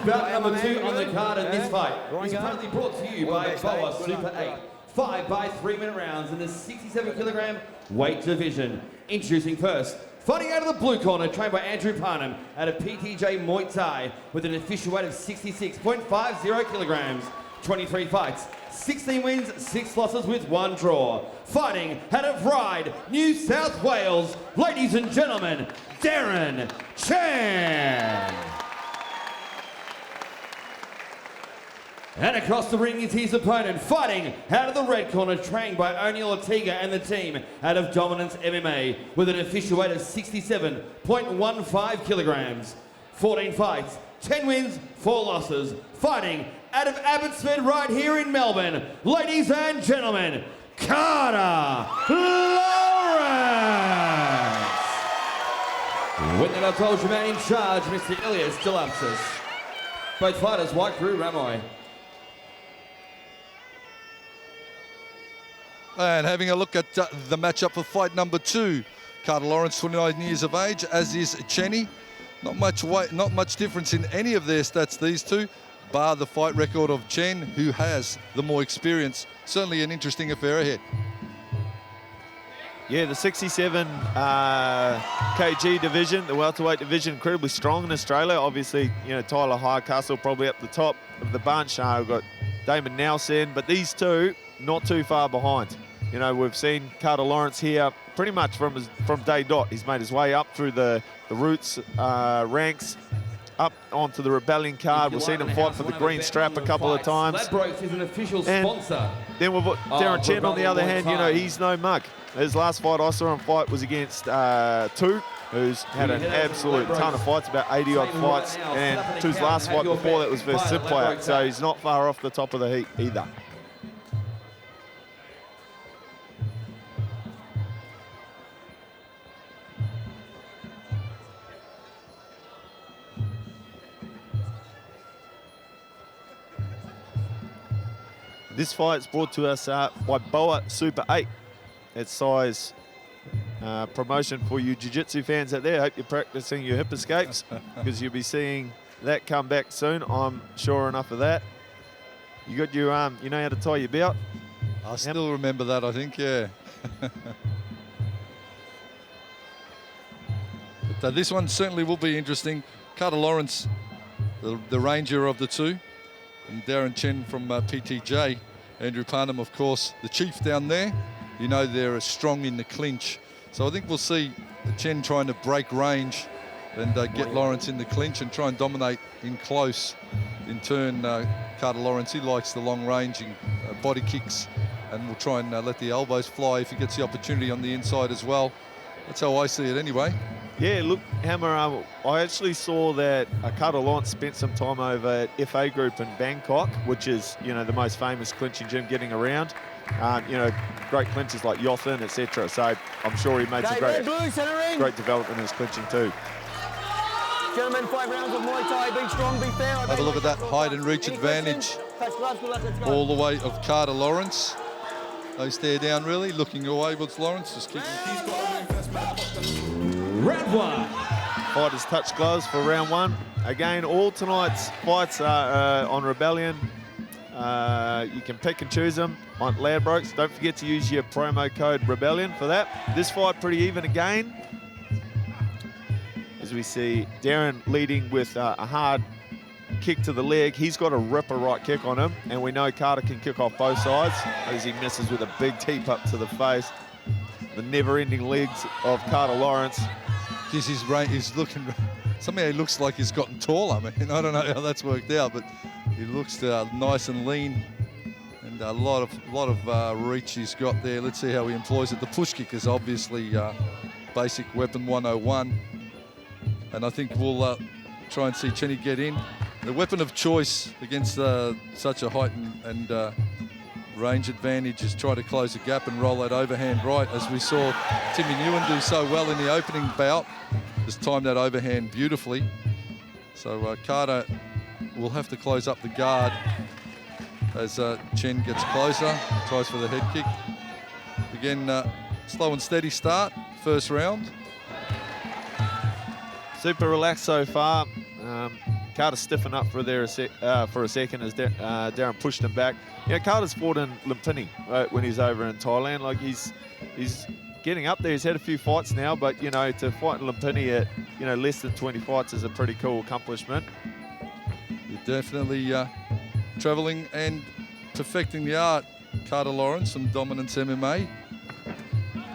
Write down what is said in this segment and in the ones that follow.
bout number 2 on the card in this fight is proudly brought to you by Boa Super 8. 5 by 3 minute rounds in the 67 kilogram weight division. Introducing first, fighting out of the blue corner, trained by Andrew Parnham at a PTJ Muaythai with an official weight of 66.50 kilograms. 23 fights, 16 wins, 6 losses with 1 draw. Fighting out of Ryde, New South Wales, ladies and gentlemen, Deren Chen. And across the ring is his opponent, fighting out of the red corner, trained by O'Neill Ortega and the team out of Dominance MMA with an official weight of 67.15 kilograms. 14 fights, 10 wins, 4 losses. Fighting out of Abbotsford right here in Melbourne, ladies and gentlemen, Carter Lawrance. When that I told you, man in charge, Mr. Ilias Delapsis. Both fighters, white crew, Ramoy. And having a look at the matchup for fight number 2. Carter Lawrance, 29 years of age, as is Chenny. Not much weight, not much difference in any of their stats, these two, bar the fight record of Chen, who has the more experience. Certainly an interesting affair ahead. Yeah, the 67 kg division, the welterweight division, incredibly strong in Australia. Obviously, you know, Tyler Hardcastle probably up the top of the bunch. We've got Damon Nelson, but these two not too far behind. You know, we've seen Carter Lawrence here pretty much from day dot. He's made his way up through the roots ranks, up onto the Rebellion card. We've seen him fight for the green strap a couple of times. Ladbrokes is an official sponsor. Then we've got Deren Chen on the other hand. You know, he's no mug. His last fight I saw him fight was against Tu, who's had an absolute ton of fights, about 80-odd fights, and Tu's last fight before that was versus Sid player, so he's not far off the top of the heap either. This fight is brought to us by Boa Super 8. It's size promotion for you jiu-jitsu fans out there. Hope you're practicing your hip escapes because you'll be seeing that come back soon. I'm sure enough of that. You got your you know how to tie your belt? I still remember that, I think, yeah. But this one certainly will be interesting. Carter Lawrence, the ranger of the two, and Deren Chen from PTJ. Andrew Parnham, of course, the chief down there. You know they're strong in the clinch. So I think we'll see Chen trying to break range and get Lawrence in the clinch and try and dominate in close. In turn, Carter Lawrence, he likes the long-ranging body kicks and will try and let the elbows fly if he gets the opportunity on the inside as well. That's how I see it anyway. Yeah, look, Hammer, I actually saw that Carter Lawrence spent some time over at FA Group in Bangkok, which is, you know, the most famous clinching gym getting around. You know, great clinches like Yothin, etc. So I'm sure he made some great development in his clinching too. Gentlemen, 5 rounds of Muaythai. Be strong, be fair. Have a look at that height and reach advantage all the way of Carter Lawrence. No stare down really, looking away with Lawrence, just keeping. Round 1. Fighters touch gloves for round 1. Again, all tonight's fights are on Rebellion. You can pick and choose them on Ladbrokes. Don't forget to use your promo code Rebellion for that. This fight pretty even again. As we see Deren leading with a hard kick to the leg. He's got a ripper right kick on him, and we know Carter can kick off both sides as he misses with a big teep up to the face. The never-ending legs of Carter Lawrence. This is right. He's looking. Somehow he looks like he's gotten taller. I mean, I don't know how that's worked out, but he looks nice and lean, and a lot of reach he's got there. Let's see how he employs it. The push kick is obviously basic weapon 101, and I think we'll try and see Chenny get in. The weapon of choice against such a height and range advantage is try to close the gap and roll that overhand right, as we saw Timmy Nguyen do so well in the opening bout. Just timed that overhand beautifully. So Carter will have to close up the guard as Chen gets closer, tries for the head kick. Again, slow and steady start, first round. Super relaxed so far. Carter stiffened up for a second as Deren pushed him back. You know, Carter's fought in Lumpini when he's over in Thailand. Like he's getting up there. He's had a few fights now, but you know, to fight in Lumpini at less than 20 fights is a pretty cool accomplishment. You're definitely travelling and perfecting the art, Carter Lawrance from Dominance MMA.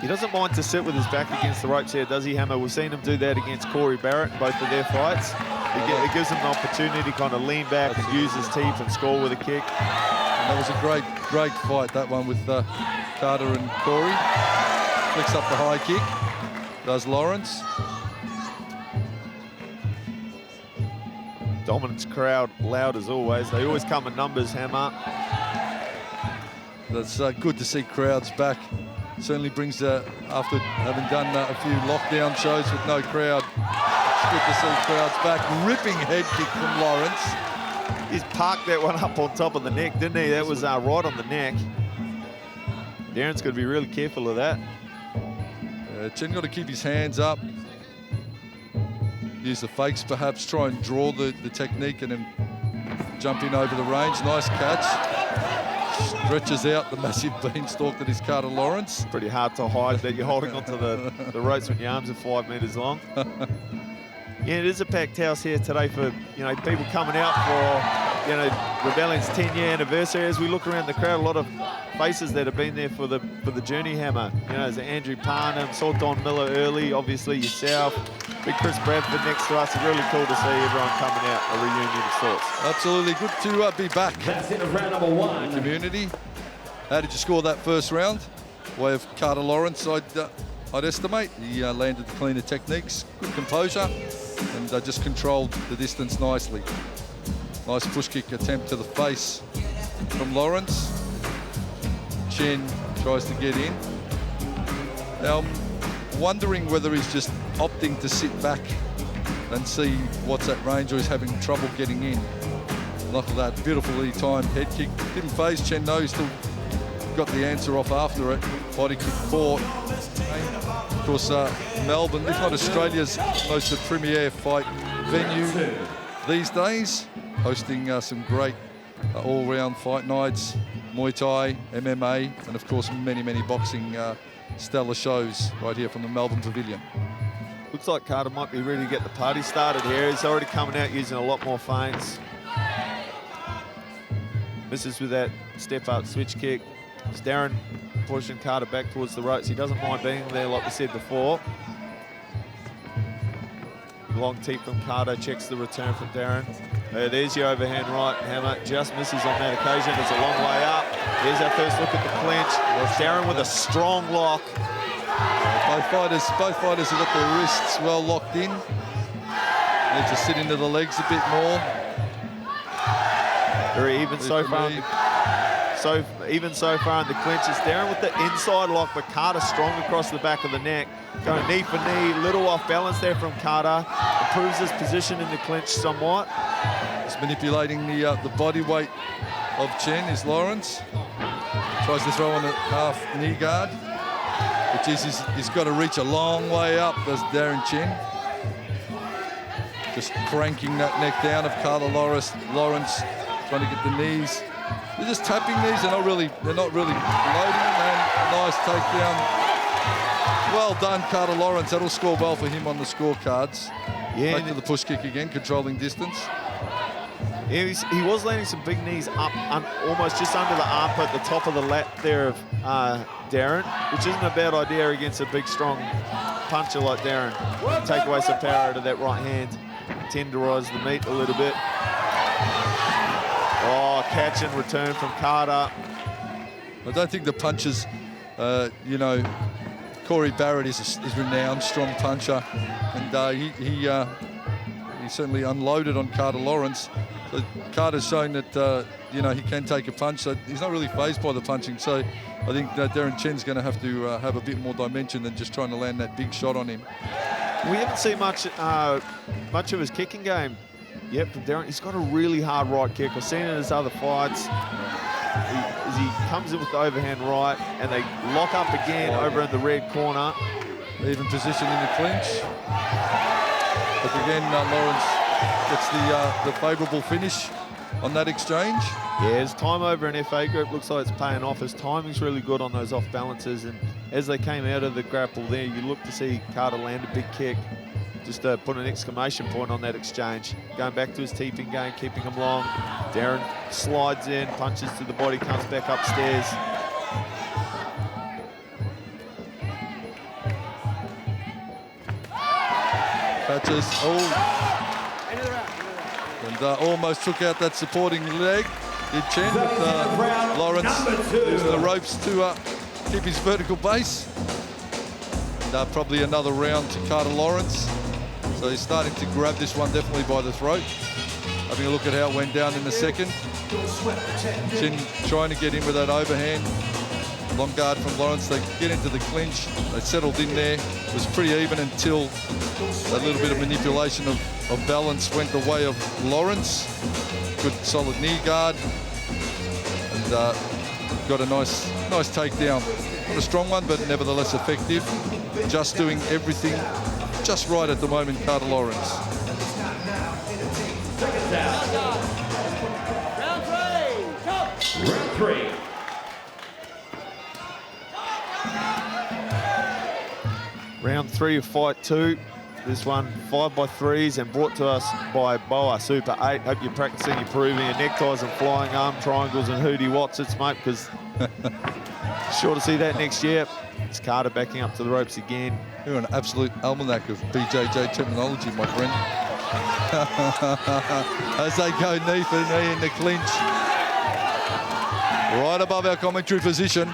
He doesn't mind to sit with his back against the ropes here, does he, Hammer? We've seen him do that against Corey Barrett in both of their fights. It gives him the opportunity to kind of lean back and use his teeth and score with a kick. And that was a great fight, that one with Carter and Corey. Flicks up the high kick, does Lawrance. Dominance crowd, loud as always. They always come in numbers, Hammer. That's good to see crowds back. Certainly brings, after having done a few lockdown shows with no crowd, it's good to see crowds back. Ripping head kick from Lawrence. He's parked that one up on top of the neck, didn't he? That was right on the neck. Deren's got to be really careful of that. Chen got to keep his hands up. Use the fakes perhaps, try and draw the technique and then jump in over the range. Nice catch. Stretches out the massive beanstalk that is Carter Lawrence. Pretty hard to hide that you're holding onto the ropes when your arms are 5 metres long. Yeah, it is a packed house here today for people coming out for Rebellion's 10-year anniversary. As we look around the crowd, a lot of faces that have been there for the journey, Hammer. There's Andrew Parnham, saw Don Miller early, obviously yourself, big Chris Bradford next to us. It's really cool to see everyone coming out, a reunion of sorts. Absolutely good to be back. That's it of round number 1. Community. How did you score that first round? Way of Carter Lawrence, I'd estimate. He landed the cleaner techniques, good composure, and just controlled the distance nicely. Nice push kick attempt to the face from Lawrence. Chen tries to get in. Now, I'm wondering whether he's just opting to sit back and see what's at range, or he's having trouble getting in. Look at that beautifully timed head kick. Didn't phase Chen, no, he still got the answer off after it. Body kick 4. Of course, Melbourne, if not Australia's most premier fight venue these days, hosting some great all-round fight nights, Muay Thai, MMA, and of course many boxing stellar shows right here from the Melbourne Pavillion. Looks like Carter might be ready to get the party started here. He's already coming out using a lot more feints. Misses with that step-up switch kick. It's Deren pushing Carter back towards the ropes. He doesn't mind being there, like we said before. Long teep from Carter, checks the return from Deren. There's your overhand right, Hammer. Just misses on that occasion. It's a long way up. Here's our first look at the clinch. Deren with a strong lock. Both fighters have got their wrists well locked in. Need to sit into the legs a bit more. Very even so far. Even so far in the clinch. It's Deren with the inside lock, but Carter strong across the back of the neck. Going knee for knee, little off balance there from Carter. Improves his position in the clinch somewhat. Just manipulating the body weight of Chen is Lawrence. Tries to throw on a half knee guard, which is he's got to reach a long way up, does Deren Chen. Just cranking that neck down of Carter Lawrence, trying to get the knees. They're just tapping these. They're not really loading, and a nice takedown. Well done, Carter Lawrence. That'll score well for him on the scorecards. Yeah, back to the push kick again, controlling distance. Yeah, he was landing some big knees up, almost just under the armpit, the top of the lat there of Deren, which isn't a bad idea against a big, strong puncher like Deren. Take away some power out of that right hand, tenderise the meat a little bit. Oh, catch and return from Carter. I don't think the punches, Corey Barrett is renowned strong puncher, and he certainly unloaded on Carter Lawrence. So Carter's showing that he can take a punch. So he's not really fazed by the punching. So I think Deren Chen's going to have have a bit more dimension than just trying to land that big shot on him. We haven't seen much of his kicking game yet from Deren. He's got a really hard right kick. I've seen it in his other fights. As he comes in with the overhand right, and they lock up again over in the red corner. Even position in the clinch. But again, Lawrence gets the favourable finish on that exchange. Yeah, his time over in FA group looks like it's paying off. His timing's really good on those off balances, and as they came out of the grapple there, you look to see Carter land a big kick. Just put an exclamation point on that exchange. Going back to his teeping game, keeping him long. Deren slides in, punches to the body, comes back upstairs. Catches, and almost took out that supporting leg. Did Chen, with Lawrence using the ropes to keep his vertical base. And probably another round to Carter Lawrance. So he's starting to grab this one definitely by the throat. Having a look at how it went down in the second. Chen trying to get in with that overhand. Long guard from Lawrence. They get into the clinch. They settled in there. It was pretty even until that little bit of manipulation of balance went the way of Lawrence. Good solid knee guard. And got a nice takedown. Not a strong one, but nevertheless effective. Just doing everything just right at the moment, Carter Lawrence. Round three. Round 3 of fight 2. This one 5x3s and brought to us by Boa Super 8. Hope you're practicing, you're proving your neckties and flying arm triangles and hootie Watsits, mate, because sure to see that next year. It's Carter backing up to the ropes again. You're an absolute almanac of BJJ terminology, my friend. As they go knee for knee in the clinch. Right above our commentary position.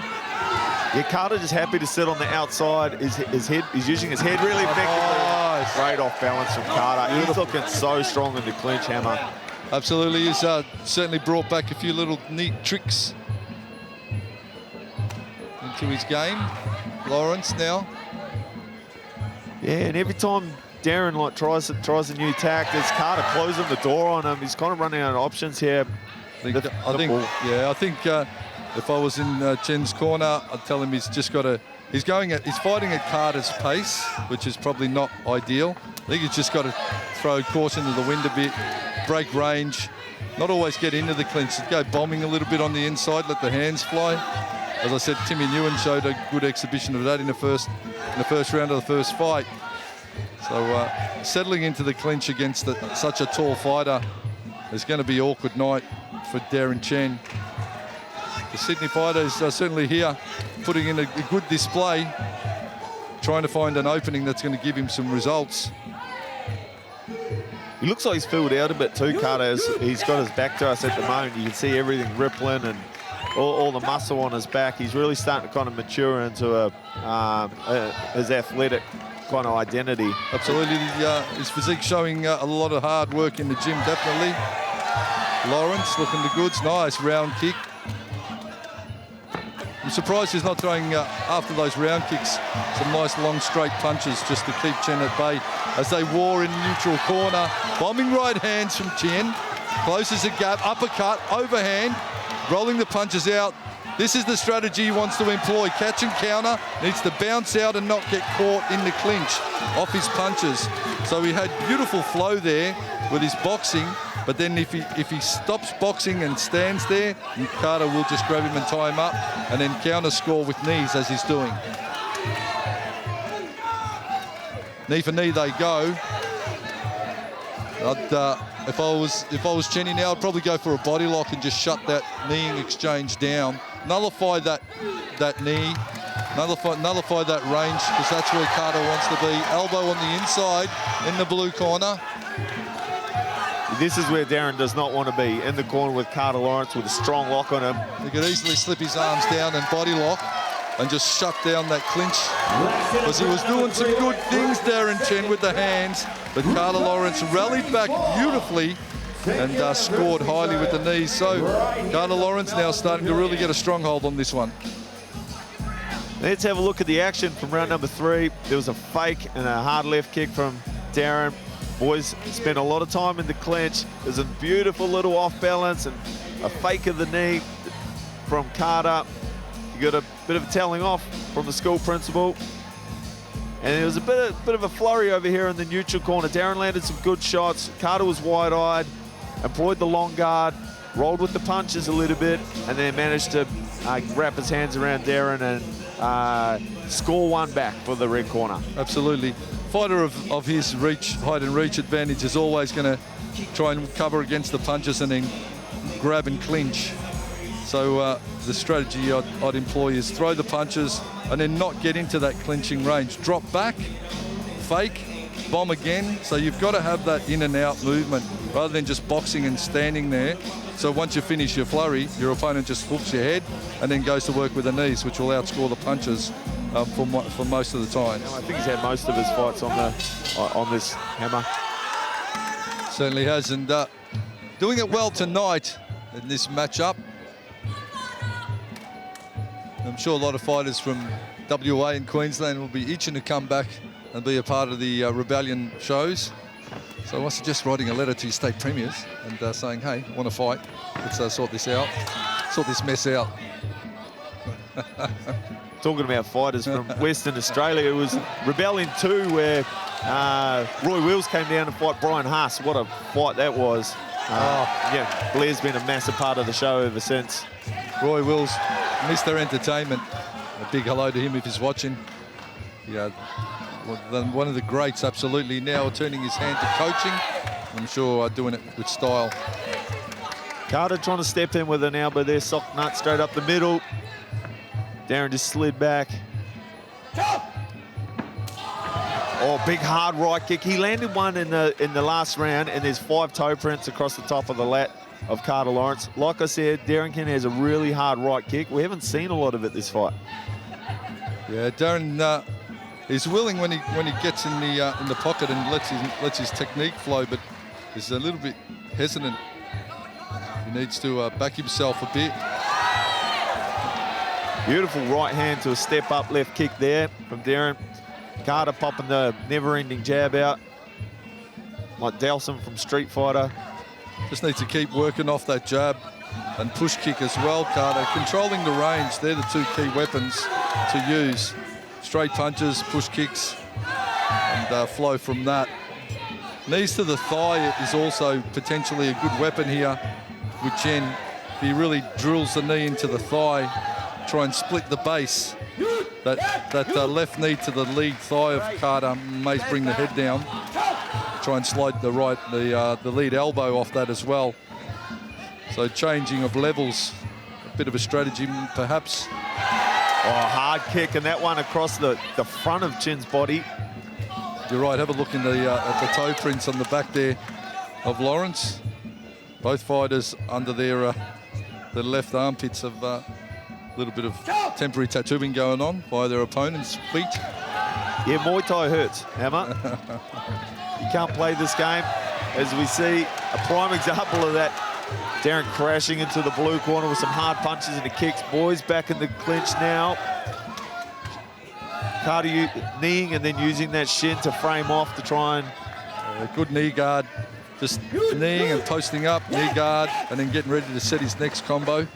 Yeah, Carter just happy to sit on the outside. His head, he's using his head really effectively. Nice. Great off balance from Carter. He's looking so strong in the clinch, Hammer. Absolutely, he's certainly brought back a few little neat tricks into his game. Lawrence now. Yeah, and every time Deren tries a new tack, there's Carter closing the door on him. He's kind of running out of options here. I think if I was in Chen's corner, I'd tell him he's just got to. He's fighting at Carter's pace, which is probably not ideal. I think he's just got to throw caution to the wind a bit, break range, not always get into the clinch. Go bombing a little bit on the inside, let the hands fly. As I said, Timmy Nguyen showed a good exhibition of that in the first round of the first fight. So settling into the clinch against such a tall fighter is going to be an awkward night for Deren Chen. The Sydney fighter is certainly here, putting in a good display, trying to find an opening that's going to give him some results. He looks like he's filled out a bit too, Carter. He's got his back to us at the moment. You can see everything rippling and all the muscle on his back. He's really starting to kind of mature into his athletic kind of identity. Absolutely, his physique showing a lot of hard work in the gym, definitely. Lawrence looking the goods, nice round kick. I'm surprised he's not throwing, after those round kicks, some nice long straight punches just to keep Chen at bay as they war in neutral corner. Bombing right hands from Chen, closes the gap, uppercut, overhand, rolling the punches out. This is the strategy he wants to employ. Catch and counter, needs to bounce out and not get caught in the clinch off his punches. So he had beautiful flow there with his boxing, but then if he stops boxing and stands there, Carter will just grab him and tie him up and then counter score with knees as he's doing. Knee for knee they go. If I was Chenny now, I'd probably go for a body lock and just shut that kneeing exchange down. Nullify that knee, nullify that range, because that's where Carter wants to be. Elbow on the inside in the blue corner. This is where Deren does not want to be, in the corner with Carter Lawrence with a strong lock on him. He could easily slip his arms down and body lock and just shut down that clinch, because he was doing some good things, Deren Chen, with the hands, but Carter Lawrence rallied back beautifully and scored highly with the knees. So Carter Lawrence now starting to really get a stronghold on this one. Let's have a look at the action from round number 3. There was a fake and a hard left kick from Deren. Boys spent a lot of time in the clinch. There's a beautiful little off balance and a fake of the knee from Carter. You got a bit of a telling off from the school principal. And there was a bit of a flurry over here in the neutral corner. Deren landed some good shots. Carter was wide-eyed, employed the long guard, rolled with the punches a little bit, and then managed to wrap his hands around Deren and score one back for the red corner. Absolutely. Fighter of his reach, height and reach advantage is always going to try and cover against the punches and then grab and clinch. So the strategy I'd employ is throw the punches and then not get into that clinching range. Drop back, fake, bomb again. So you've got to have that in and out movement rather than just boxing and standing there. So once you finish your flurry, your opponent just hooks your head and then goes to work with the knees, which will outscore the punches for most of the time. I think he's had most of his fights on this hammer. Certainly has, and doing it well tonight in this matchup. I'm sure a lot of fighters from WA and Queensland will be itching to come back and be a part of the Rebellion shows. So I was just writing a letter to your state premiers and saying, hey, want to fight? Let's sort this out, sort this mess out. Talking about fighters from Western Australia, it was Rebellion 2 where Roy Wills came down to fight Brian Haas. What a fight that was. Yeah, Blair's been a massive part of the show ever since. Roy Wills, Mr. Entertainment. A big hello to him if he's watching. Yeah, one of the greats, absolutely. Now turning his hand to coaching. I'm sure doing it with style. Carter trying to step in with an elbow there, sock nut straight up the middle. Deren just slid back. Oh, big hard right kick. He landed one in the last round, and there's 5 toe prints across the top of the lat of Carter Lawrance. Like I said, Deren has a really hard right kick. We haven't seen a lot of it this fight. Yeah, Deren is willing when he gets in the pocket and lets his technique flow, but is a little bit hesitant. He needs to back himself a bit. Beautiful right hand to a step-up left kick there from Deren. Carter popping the never-ending jab out, like Dalsum from Street Fighter. Just needs to keep working off that jab and push kick as well, Carter. Controlling the range, they're the 2 key weapons to use. Straight punches, push kicks, and flow from that. Knees to the thigh is also potentially a good weapon here with Chen. If he really drills the knee into the thigh, try and split the base. That left knee to the lead thigh of Carter may bring the head down. Try and slide the lead elbow off that as well. So changing of levels, a bit of a strategy perhaps. Oh, hard kick, and that one across the front of Chen's body. You're right, have a look at the toe prints on the back there of Lawrance. Both fighters under their left armpits have a little bit of temporary tattooing going on by their opponent's feet. Yeah, Muay Thai hurts, Hammer. You can't play this game. As we see, a prime example of that. Deren crashing into the blue corner with some hard punches and the kicks. Boys back in the clinch now. Carter kneeing and then using that shin to frame off to try and... A good knee guard. Just kneeing and posting up, knee guard, and then getting ready to set his next combo.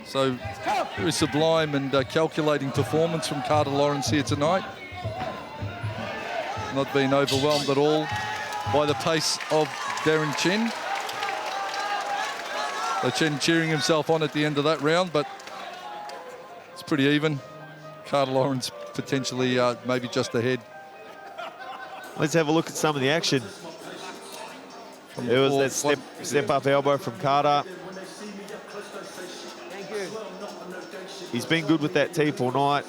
So very sublime and calculating performance from Carter Lawrance here tonight. Not being overwhelmed at all by the pace of Deren Chen. So Chen cheering himself on at the end of that round, but it's pretty even. Carter Lawrance potentially maybe just ahead. Let's have a look at some of the action. It was that step-up elbow from Carter. He's been good with that teep all night.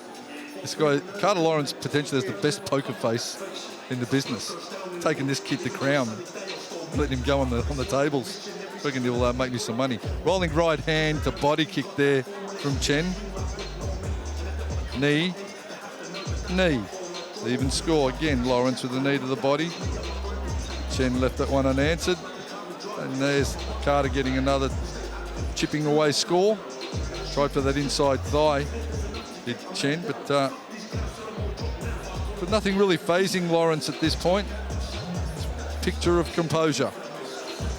This guy, Carter Lawrance, potentially has the best poker face in the business. Taking this kid to crown, letting him go on the tables. I reckon he'll make me some money. Rolling right hand to body kick there from Chen. Knee, knee. Even score again. Lawrance with the knee to the body. Chen left that one unanswered. And there's Carter getting another chipping away score. Tried for that inside thigh, did Chen, but nothing really phasing Lawrance at this point. Picture of composure.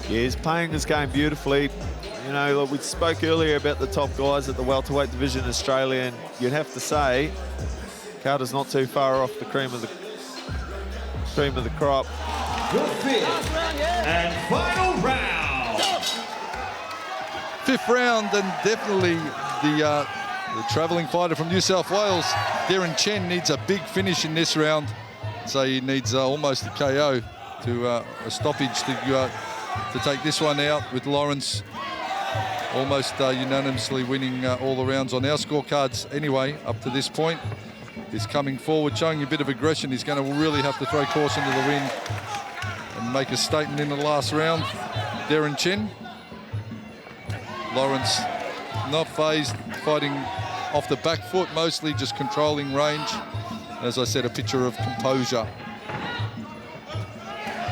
Yeah, he's playing this game beautifully. You know, we spoke earlier about the top guys at the welterweight division in Australia, and you'd have to say Carter's not too far off the cream of the crop. Your fifth and final round. Fifth round, and definitely the travelling fighter from New South Wales, Deren Chen, needs a big finish in this round. So he needs almost a KO to a stoppage to take this one out, with Lawrance almost unanimously winning all the rounds on our scorecards anyway up to this point. He's coming forward, showing a bit of aggression. He's going to really have to throw caution to the wind and make a statement in the last round. Deren Chen. Lawrence not phased, fighting off the back foot, mostly just controlling range. As I said, a picture of composure.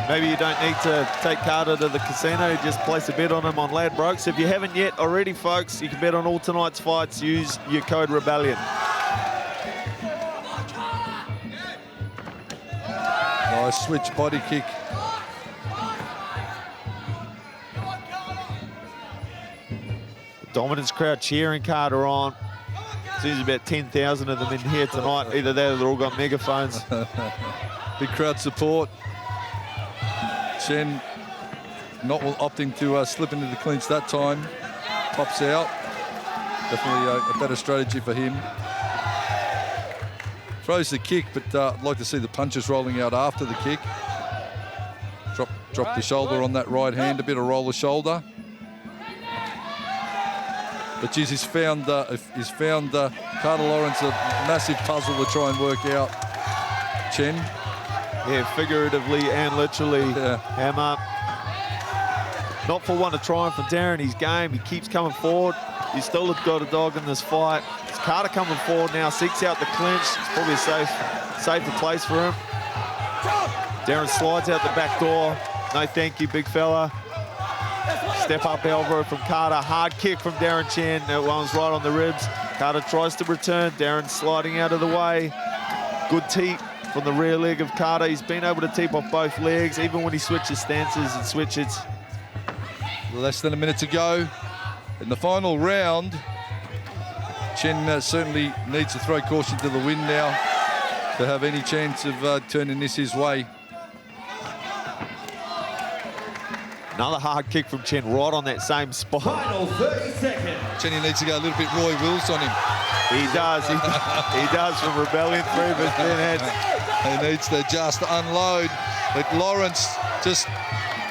Maybe you don't need to take Carter to the casino, just place a bet on him on Ladbrokes. If you haven't yet already, folks, you can bet on all tonight's fights. Use your code Rebellion. Nice switch body kick. The Dominance crowd cheering Carter on. There's about 10,000 of them in here tonight. Either that or they've all got megaphones. Big crowd support. Chen not opting to slip into the clinch that time. Pops out. Definitely a better strategy for him. Throws the kick, but I'd like to see the punches rolling out after the kick. Drop the shoulder on that right hand, a bit of roller shoulder. But geez, he's found Carter Lawrence a massive puzzle to try and work out. Chen. Yeah, figuratively and literally, hammer. Not for one to try for Deren, his game. He keeps coming forward. He's still got a dog in this fight. It's Carter coming forward now, seeks out the clinch. It's probably a safer place for him. Deren slides out the back door. No thank you, big fella. Step up elbow from Carter. Hard kick from Deren Chen. That one's right on the ribs. Carter tries to return. Deren sliding out of the way. Good teep from the rear leg of Carter. He's been able to teep off both legs, even when he switches stances and switches. Less than a minute to go in the final round. Chen certainly needs to throw caution to the wind now to have any chance of turning this his way. Another hard kick from Chen right on that same spot. Final 30 seconds. Chen needs to go a little bit Roy Wills on him. He does. He does from Rebellion 3, but then he needs to just unload. But Lawrence just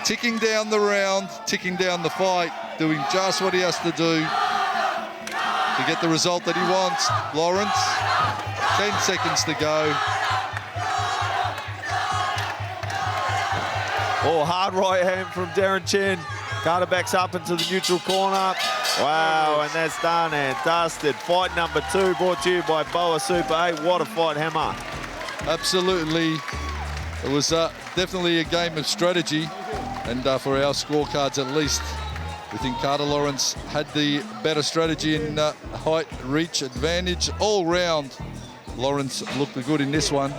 ticking down the round, ticking down the fight, doing just what he has to do to get the result that he wants. Lawrence, 10 seconds to go. Oh, hard right hand from Deren Chen. Carter backs up into the neutral corner. Wow, and that's done and dusted. Fight number 2 brought to you by Boa Super 8. What a fight, Hammer. Absolutely. It was definitely a game of strategy. And for our scorecards at least, we think Carter Lawrence had the better strategy in height, reach, advantage. All round, Lawrence looked good in this one.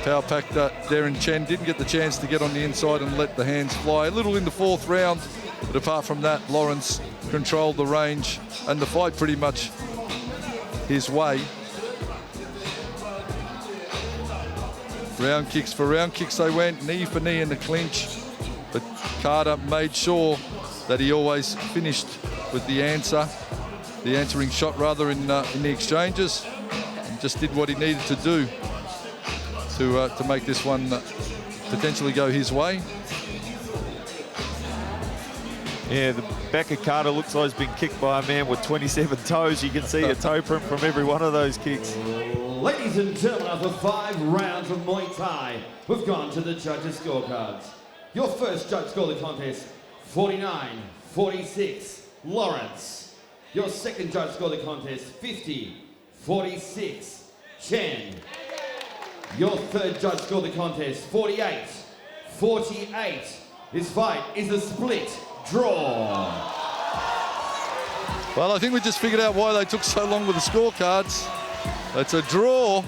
Power-packed Deren Chen didn't get the chance to get on the inside and let the hands fly. A little in the 4th round, but apart from that, Lawrence controlled the range and the fight pretty much his way. Round kicks for round kicks they went, knee for knee in the clinch, but Carter made sure that he always finished with the answering shot rather in the exchanges, and just did what he needed to do to make this one potentially go his way. Yeah, the back of Carter looks like he's been kicked by a man with 27 toes. You can see a toe print from every one of those kicks. Ladies and gentlemen, after 5 rounds of Muay Thai, we've gone to the judges' scorecards. Your first judge scored the contest, 49-46, Lawrence. Your second judge scored the contest, 50-46, Chen. Your third judge scored the contest, 48-48. This fight is a split draw. Well, I think we just figured out why they took so long with the scorecards. It's a draw